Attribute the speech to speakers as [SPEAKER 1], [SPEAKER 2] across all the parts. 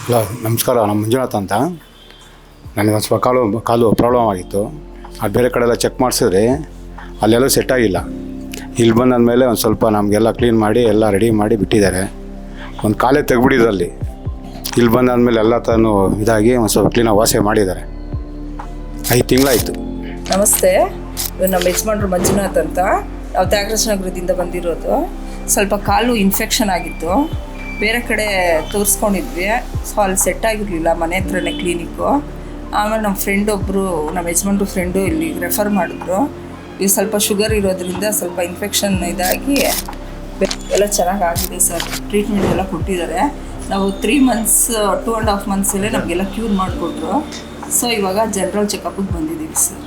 [SPEAKER 1] Hello ನಮಸ್ಕಾರ, ನಾನು ಮಂಜುನಾಥ್ ಅಂತ. ನನಗೊಂದು ಸ್ವಲ್ಪ ಕಾಲು ಪ್ರಾಬ್ಲಮ್ ಆಗಿತ್ತು. ಅದು ಬೇರೆ ಕಡೆ ಎಲ್ಲ ಚೆಕ್ ಮಾಡಿಸಿದ್ರೆ ಅಲ್ಲೆಲ್ಲೂ ಸೆಟ್ ಆಗಿಲ್ಲ. ಇಲ್ಲಿ ಬಂದಾದಮೇಲೆ ಒಂದು ಸ್ವಲ್ಪ ನಮಗೆಲ್ಲ ಕ್ಲೀನ್ ಮಾಡಿ ಎಲ್ಲ ರೆಡಿ ಮಾಡಿ ಬಿಟ್ಟಿದ್ದಾರೆ. ಒಂದು ಕಾಲೇ ತೆಗ್ಬಿಟ್ಟಿದ್ರಲ್ಲಿ. ಇಲ್ಲಿ ಬಂದಾದಮೇಲೆ ಎಲ್ಲ ತಾನು ಇದಾಗಿ ಒಂದು ಸ್ವಲ್ಪ ಕ್ಲೀನಾಗಿ ವಾಸೆ ಮಾಡಿದ್ದಾರೆ. 5 ತಿಂಗಳಾಯಿತು.
[SPEAKER 2] ನಮಸ್ತೆ, ನಮ್ಮ ಯಜಮಾನ್ರು ಮಂಜುನಾಥ್ ಅಂತ. ನಾವು ತ್ಯಾಗರಾಜ ನಗರದಿಂದ ಬಂದಿರೋದು. ಸ್ವಲ್ಪ ಕಾಲು ಇನ್ಫೆಕ್ಷನ್ ಆಗಿತ್ತು, ಬೇರೆ ಕಡೆ ತೋರಿಸ್ಕೊಂಡಿದ್ವಿ. ಸೊ ಅಲ್ಲಿ ಸೆಟ್ ಆಗಿರಲಿಲ್ಲ, ಮನೆ ಹತ್ರನೇ ಕ್ಲಿನಿಕ್ಕು. ಆಮೇಲೆ ನಮ್ಮ ನಮ್ಮ ಯಜಮಾನ್ರು ಫ್ರೆಂಡು ಇಲ್ಲಿಗೆ ರೆಫರ್ ಮಾಡಿದ್ರು. ಈಗ ಸ್ವಲ್ಪ ಶುಗರ್ ಇರೋದ್ರಿಂದ ಸ್ವಲ್ಪ ಇನ್ಫೆಕ್ಷನ್ ಇದಾಗಿ ಎಲ್ಲ ಚೆನ್ನಾಗಿ ಆಗಿದೆ ಸರ್. ಟ್ರೀಟ್ಮೆಂಟ್ ಎಲ್ಲ ಕೊಟ್ಟಿದ್ದಾರೆ. ನಾವು 3 ಮಂತ್ಸ್ 2.5 ಮಂತ್ಸಲ್ಲೇ ನಮಗೆಲ್ಲ ಕ್ಯೂರ್ ಮಾಡಿಕೊಟ್ರು. ಸೊ ಇವಾಗ ಜನರಲ್ ಚೆಕಪ್ಗೆ ಬಂದಿದ್ದೀವಿ ಸರ್.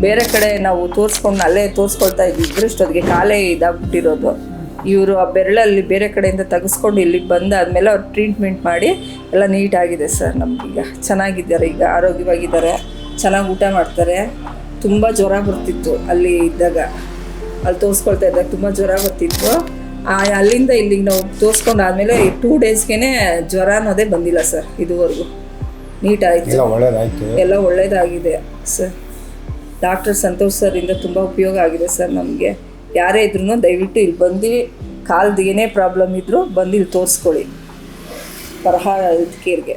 [SPEAKER 2] ಬೇರೆ ಕಡೆ ನಾವು ಅಲ್ಲೇ ತೋರಿಸ್ಕೊಳ್ತಾ ಇದ್ದಿದ್ರೆ ಇಷ್ಟೊತ್ತಿಗೆ ಕಾಲೇ ಇದಾಗ್ಬಿಟ್ಟಿರೋದು. ಇವರು ಆ ಬೆರಳಲ್ಲಿ ಬೇರೆ ಕಡೆಯಿಂದ ತೆಗೆಸ್ಕೊಂಡು ಇಲ್ಲಿಗೆ ಬಂದಾದಮೇಲೆ ಅವ್ರು ಟ್ರೀಟ್ಮೆಂಟ್ ಮಾಡಿ ಎಲ್ಲ ನೀಟಾಗಿದೆ ಸರ್. ನಮಗೀಗ ಚೆನ್ನಾಗಿದ್ದಾರೆ, ಈಗ ಆರೋಗ್ಯವಾಗಿದ್ದಾರೆ, ಚೆನ್ನಾಗಿ ಊಟ ಮಾಡ್ತಾರೆ. ತುಂಬ ಜ್ವರ ಬರ್ತಿತ್ತು ಅಲ್ಲಿ ಇದ್ದಾಗ, ಅಲ್ಲಿ ತೋರಿಸ್ಕೊಳ್ತಾ ಇದ್ದಾಗ ತುಂಬ ಜ್ವರ ಬರ್ತಿತ್ತು. ಅಲ್ಲಿಂದ ಇಲ್ಲಿಗೆ ನಾವು ತೋರಿಸ್ಕೊಂಡಾದ್ಮೇಲೆ 2 ಡೇಸ್ಗೆ ಜ್ವರ ಅನ್ನೋದೇ ಬಂದಿಲ್ಲ ಸರ್. ಇದುವರೆಗೂ ನೀಟಾಯಿತು, ಎಲ್ಲ ಒಳ್ಳೆಯದಾಗಿದೆ ಸರ್. ಡಾಕ್ಟರ್ ಸಂತೋಷ್ ಸರಿಂದ ತುಂಬ ಉಪಯೋಗ ಆಗಿದೆ ಸರ್ ನಮಗೆ. ಯಾರೇ ಇದ್ರೂ ದಯವಿಟ್ಟು ಇಲ್ಲಿ ಬಂದು ಕಾಲ್ದು ಏನೇ ಪ್ರಾಬ್ಲಮ್ ಇದ್ದರೂ ಬಂದು ಇಲ್ಲಿ ತೋರಿಸ್ಕೊಳ್ಳಿ, ಬರಹ ಹೆಲ್ತ್ ಕೇರ್ಗೆ.